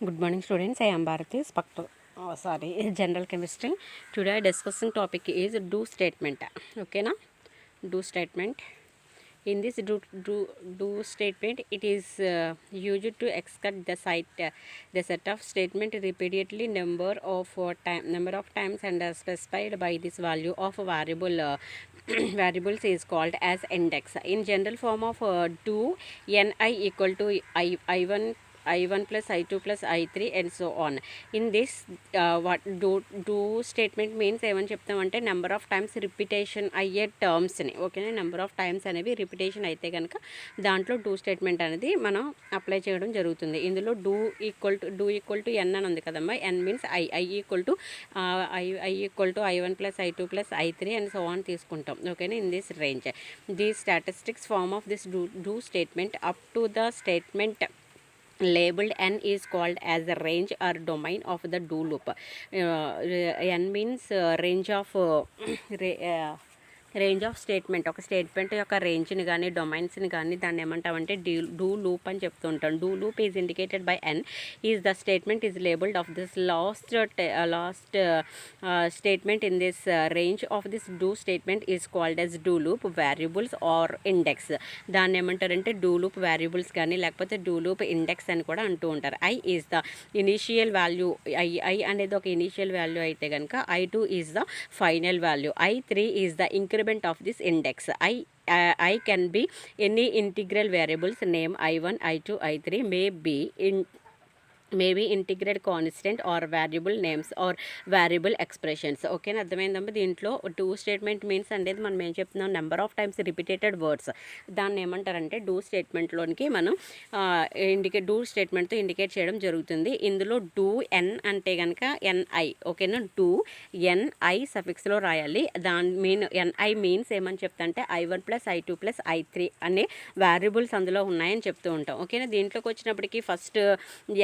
Good morning, students. I am Bharati, general chemistry. Today discussing topic is do statement. Okay, na? Do statement. In this do statement, it is used to extract the set of statement repeatedly number of times and specified by this value of variable variables is called as index. In general form of do ni equal to I1 I1 plus I2 plus I3 and so on. In this what do statement means ఏమని చెప్తామంటే number of times repetition అయ్యే టర్మ్స్ని ఓకేనా number of times అనేవి repetition అయితే కనుక దాంట్లో do statement అనేది మనం అప్లై చేయడం జరుగుతుంది. ఇందులో డూ ఈక్వల్ టు ఎన్ అని ఉంది కదమ్మా. N means I equal to I equal to I1 plus I2 plus I3 and so on తీసుకుంటాం ఓకేనా. In this range the statistics form of this do statement up to the statement labeled n is called as the range or domain of the do loop. N means range of range of statement ఒక statement యొక్క రేంజ్ని కానీ డొమైన్స్ని కానీ దాన్ని ఏమంటామంటే do loop అని చెప్తూ ఉంటాం. Do loop is indicated by N is the statement is labelled of this last statement in this range of this do statement is called as do loop variables are index. దాన్ని ఏమంటారంటే do loop variables కానీ లేకపోతే do loop index అని కూడా అంటూ ఉంటారు. I is the initial value. I అనేది ఒక ఇనీషియల్ వాల్యూ అయితే కనుక I2 is the final value. I3 is the increment of this index. I can be any integral variables name I1 I2 I3 may be integrate constant or variable names or variable expressions. ఓకేనా, అర్థమైందమ్మా. దీంట్లో do statement means అనేది మనం ఏం చెప్తున్నాం, number of times repeated words. దాన్ని ఏమంటారంటే do స్టేట్మెంట్లోనికి మనం డూ స్టేట్మెంట్తో ఇండికేట్ చేయడం జరుగుతుంది. ఇందులో డూ ఎన్ అంటే కనుక ఎన్ఐ ఓకేనా. డూ ఎన్ఐ సఫిక్స్లో రాయాలి. ఎన్ఐ మీన్స్ ఏమని చెప్తా అంటే I1 plus I2 plus I3 అనే వేరియబుల్స్ అందులో ఉన్నాయని చెప్తూ ఉంటాం ఓకేనా. దీంట్లోకి వచ్చినప్పటికీ ఫస్ట్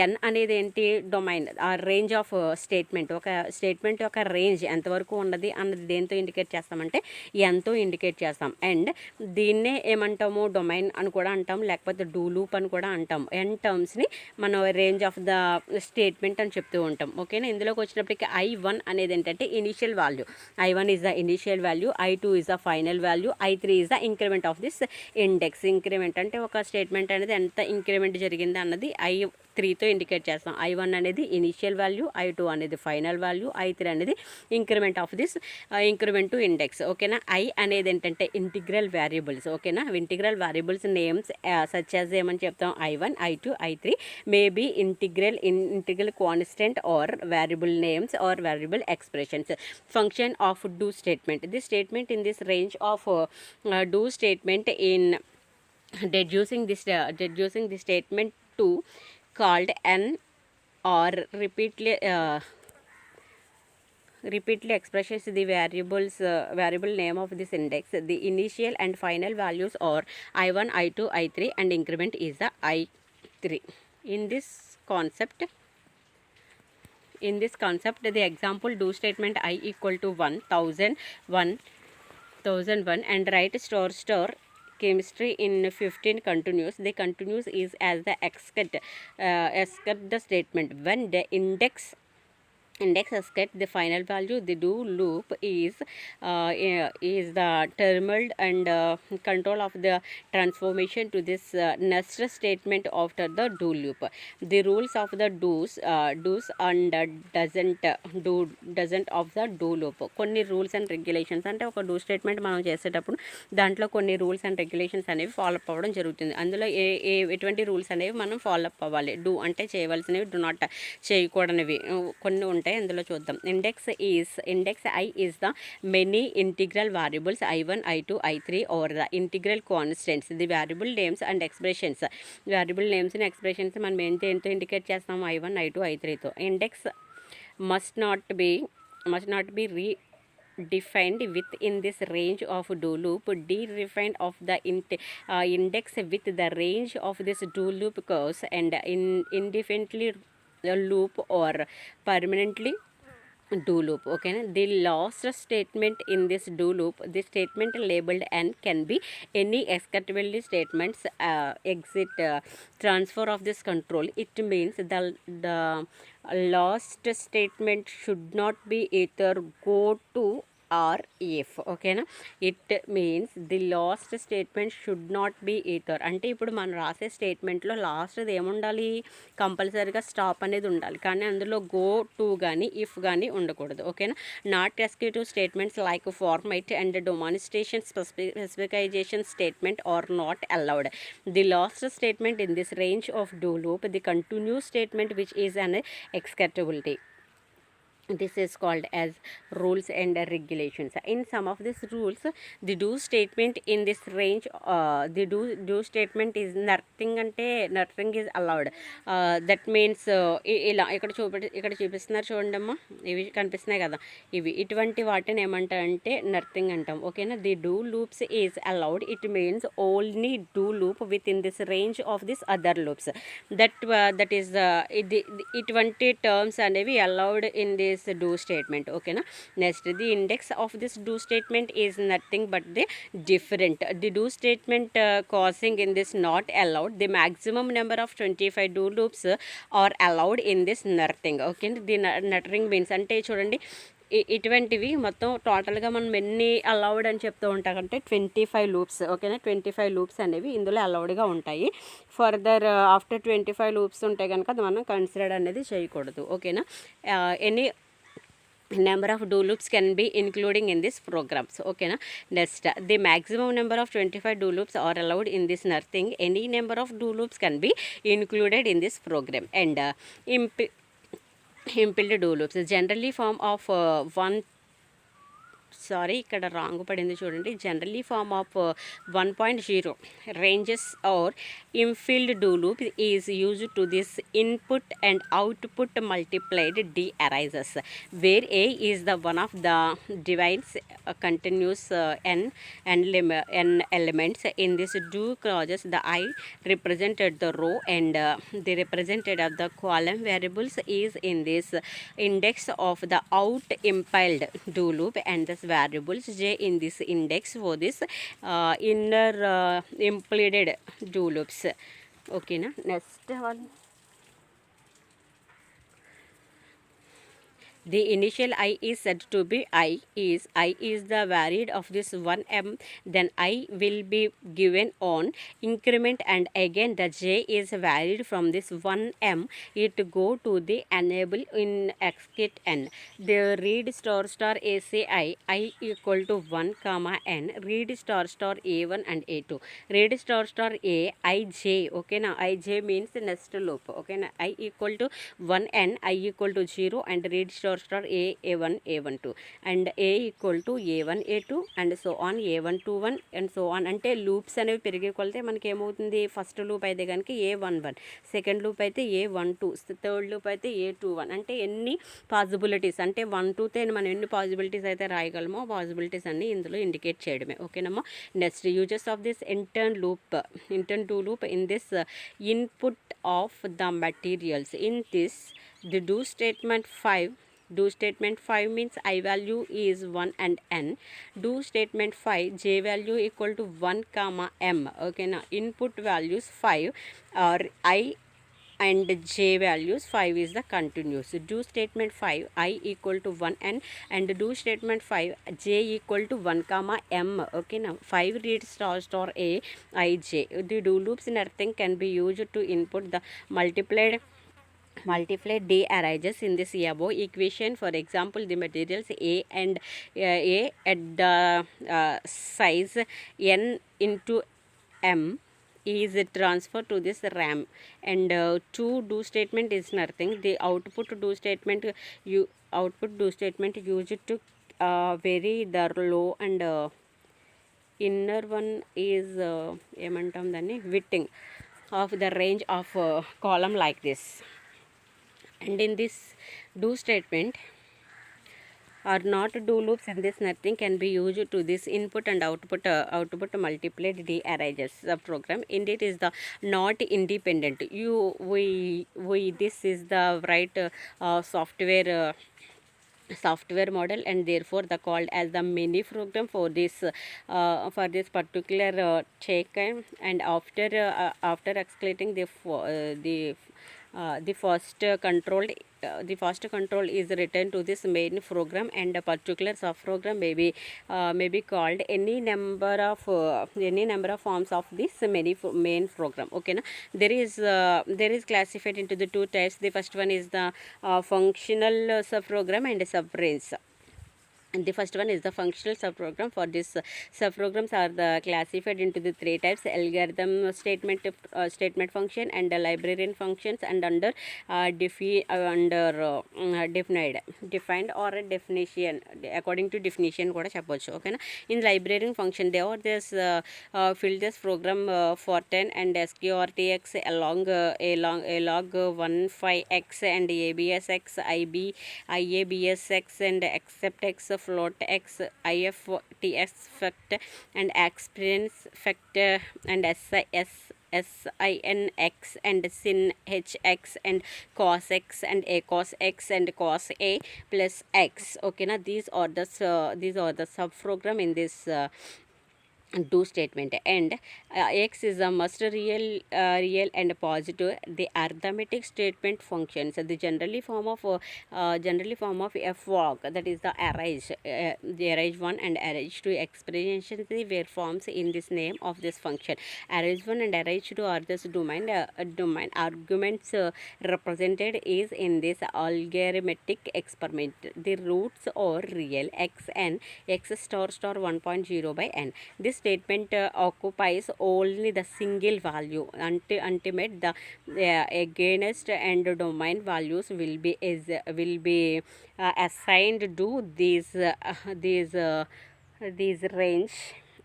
ఎన్ అనేది ఏంటి, డొమైన్ ఆ రేంజ్ ఆఫ్ స్టేట్మెంట్. ఒక స్టేట్మెంట్ యొక్క రేంజ్ ఎంతవరకు ఉన్నది అన్నది దేంతో ఇండికేట్ చేస్తామంటే ఎంతో ఇండికేట్ చేస్తాం. అండ్ దీన్నే ఏమంటాము, డొమైన్ అని కూడా అంటాం, లేకపోతే డూ లూప్ అని కూడా అంటాం. ఎన్ టర్మ్స్ని మనం రేంజ్ ఆఫ్ ద స్టేట్మెంట్ అని చెప్తూ ఉంటాం ఓకేనా. ఇందులోకి వచ్చినప్పటికీ I1 అనేది ఏంటంటే initial value. I1 is the initial value, I2 is the final value, I3 is the increment of this index. Increment అంటే ఒక స్టేట్మెంట్ అనేది ఎంత ఇంక్రిమెంట్ జరిగింది అన్నది I3తో ఇండికేట్ చేస్తాం. I1 అనేది ఇనిషియల్ వాల్యూ, I2 అనేది ఫైనల్ వాల్యూ, I3 అనేది increment of this increment to index ఓకేనా. I అనేది ఏంటంటే ఇంటిగ్రల్ వేరియబుల్స్ ఓకేనా. Integral variables names such as ఏమని చెప్తాం, I1 I2 I3 may be integral constant or variable names or variable expressions. Function of do statement. This statement in this range of do statement in deducing this statement to called n or repeatedly expresses the variable name of this index. The initial and final values are I1 I2 I3 and increment is the I3. In this concept, the example do statement I equal to 1001 and write star chemistry in 15 continuous. The continuous is as the except the statement when the index asket the final value. The do loop is the terminal and control of the transformation to this next statement after the do loop. The rules of the do's and doesn't of the do loop. కొన్ని rules and regulations అంటే ఒక do statement మనం చేసేటప్పుడు దాంట్లో కొన్ని rules and regulations అనేవి follow up అవ్వడం జరుగుతుంది. అందులో ఎటువంటి రూల్స్ అనేవి మనం ఫాలో అప్ అవ్వాలి. డూ అంటే చేయవలసినవి, డూ నాట్ చేయకూడనివి కొన్ని ఉంటాయి. అందులో చూద్దాం. Index I is the many integral variables I1 I2 I3 or the integral constants. The variable names and expressions. Variable నేమ్స్ని ఎక్స్ప్రెషన్స్ మనం ఏంటో ఇండికేట్ చేస్తాం I1 I2 I3తో. Index must not be defined within this range of do loop. Defined of the index with the range of this do loop curves and indefinitely loop or permanently do loop. Okay, the last statement in this do loop, the statement labeled n can be any executable statements exit transfer of this control. It means the last statement should not be either go to or if. ఓకేనా, it means the last statement should not be ether. అంటే ఇప్పుడు మనం రాసే స్టేట్మెంట్లో లాస్ట్ది ఏముండాలి, కంపల్సరీగా stop అనేది ఉండాలి, కానీ అందులో గో టు కానీ ఇఫ్ కానీ ఉండకూడదు. ఓకేనా, not executive statements like format and demonstration specification statement are not allowed. The last statement in this range of do loop the continue statement which is an executability. This is called as rules and regulations. In some of these rules, the do statement in this range, the do statement is nothing ante nothing is allowed. That means ఇలా ఇక్కడ చూపిస్తున్నారు చూడండమ్మా, ఇవి కనిపిస్తున్నాయి కదా, ఇవి ఇటువంటి వాటిని ఏమంటారంటే నథింగ్ అంటాం. ఓకేనా, the do loops is allowed. It means only do loop with in this range of this other loops. That is ఇటువంటి టర్మ్స్ అనేవి allowed in this do statement. Okay na, next the index of this do statement is nothing but the different. The do statement causing in this not allowed, the maximum number of 25 do loops are allowed in this nothing. Okay, the nothing means అంటే చూడండి ఇటువంటివి మొత్తం టోటల్గా మనం ఎన్ని allowed అని చెప్తూ ఉంటామంటే 25 loops. ఓకేనా, 25 లూప్స్ అనేవి ఇందులో అలౌడ్గా ఉంటాయి. ఫర్దర్ ఆఫ్టర్ 25 లూప్స్ ఉంటే కనుక అది మనం కన్సిడర్ అనేది చేయకూడదు. ఓకేనా, any number of do loops can be including in this programs. Okay na, next the maximum number of 25 do loops are allowed in this nothing. Any number of do loops can be included in this program. And implemented do loops generally form of one, sorry ఇక్కడ wrong పడింది చూడండి, generally form of 1.0 ranges are infilled do loop is used to this input and output multiplied the arises where a is the one of the divines continuous n elements. In this do clauses the I represented the row and the represented of the column variables is in this index of the out impiled do loop and this variables j in this index for this inner implemented do loops. Okay na, next one. The initial I is said to be I is the varied of this 1m, then I will be given on increment, and again the j is varied from this 1m, it go to the enable in execute n. The read star aci I equal to 1 comma n, read star a1 and a2, read star a ij. Okay na, ij means next loop. Okay na, I equal to 1n, I equal to 0 and read star a1 a12 and a equal to a1 a2 and so on a1 to 1 and so on. అంటే loops అనేవి పెరిగే కొలితే మనకి ఏమవుతుంది, first loop అయితే కనుక a11, second loop అయితే a12, third loop అయితే a21. అంటే ఎన్ని పాసిబిలిటీస్ అంటే 1-2తో మనం ఎన్ని పాసిబిలిటీస్ అయితే రాయగలమో పాసిబిలిటీస్ అన్ని ఇందులో ఇండికేట్ చేయడమే. ఓకేనమ్మా, next uses of this intern to loop in this input of the materials. In this the do statement 5 means I value is 1 and n. Do statement 5 j value equal to 1 comma m. Okay now, input values 5 or I and j values 5 is the continuous. Do statement 5 I equal to 1 n and do statement 5 j equal to 1 comma m. Okay now, 5 read star a I j. The do loops in everything can be used to input the multiplied D arises in this above equation. For example, the materials A and A at the size n into m is transferred to this RAM, and to do statement is nothing. The output do statement used to vary the low and inner one is ఏమంటాం దాన్ని width of the range of column like this. And in this do statement are not do loops, and this nothing can be used to this input and output multiplied D arises the program. Indeed is the not independent. We this is the right software software model, and therefore the called as the mini program for this particular check. And after excluding the first control is written to this main program, and a particular subprogram may be called any number of forms of this main program. Okay na? There is classified into the two types. The first one is the functional subprogram and subrange. And the first one is the functional subprogram. For this subprograms are the classified into the three types: algorithm, statement function, and librarian functions, and under defined or a definition, according to definition కూడా చెప్పొచ్చు. ఓకేనా? In librarian function, they are this fill this program for 10 and sqrtx along 15x and absx iabsx and acceptx float x iftx fact and experience factor and sinx and sin hx and cos x and a cos x and cos a plus x. Okay na? These are the subprogram in this do statement. And x is a must real and positive. The arithmetic statement functions, the generally form of f walk, that is the arrange 1 and arrange 2 expressions were forms in this name of this function. Arrange 1 and arrange 2 are this domain arguments represented is in this algorithmic experiment. The roots are real x and x star 1.0 by n. This statement occupies only the single value. Ultimate the against and domain values will be assigned to these range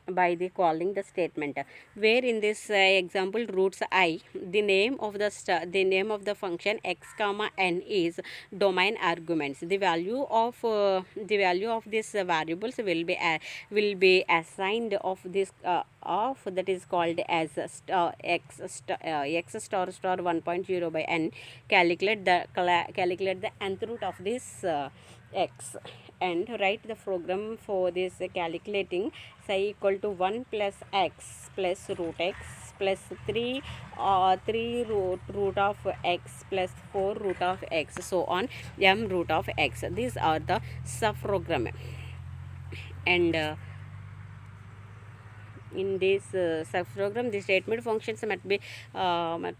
by the calling the statement. Where in this example roots I, the name of the function x comma n is domain arguments. The value of these variables will be assigned of this of that is called as x star 1.0 by n. Calculate the nth root of this x and write the program for this calculating psi equal to 1 plus x plus root x plus 3 root of x plus 4 root of x, so on m root of x. These are the subprogram. And in this subprogram, the statement functions must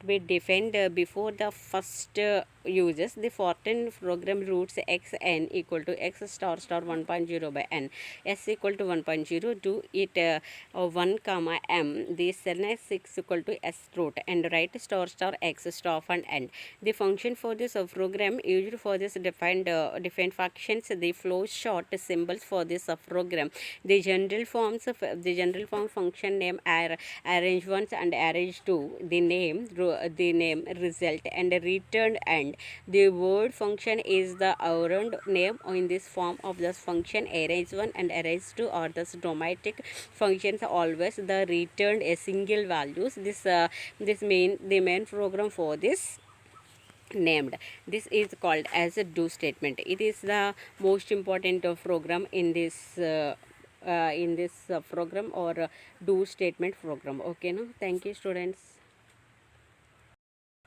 be defined before the first uses the foreign program roots x n equal to x star 1.0 by n, s equal to 1.0, do it 1 comma m, the sen s equal to s root, and write star x star and n. The function for this program used for this defined functions, the flow chart symbols for this program. The general form function name are arrange 1 and arrange 2, the name result and returned end. The word function is the around name in this form of this function. Arrange 1 and arrange 2 are the domatic functions, always the returned a single values. This mean the main program for this named. This is called as a do statement. It is the most important program in this program or do statement program. Okay, no? Thank you, students.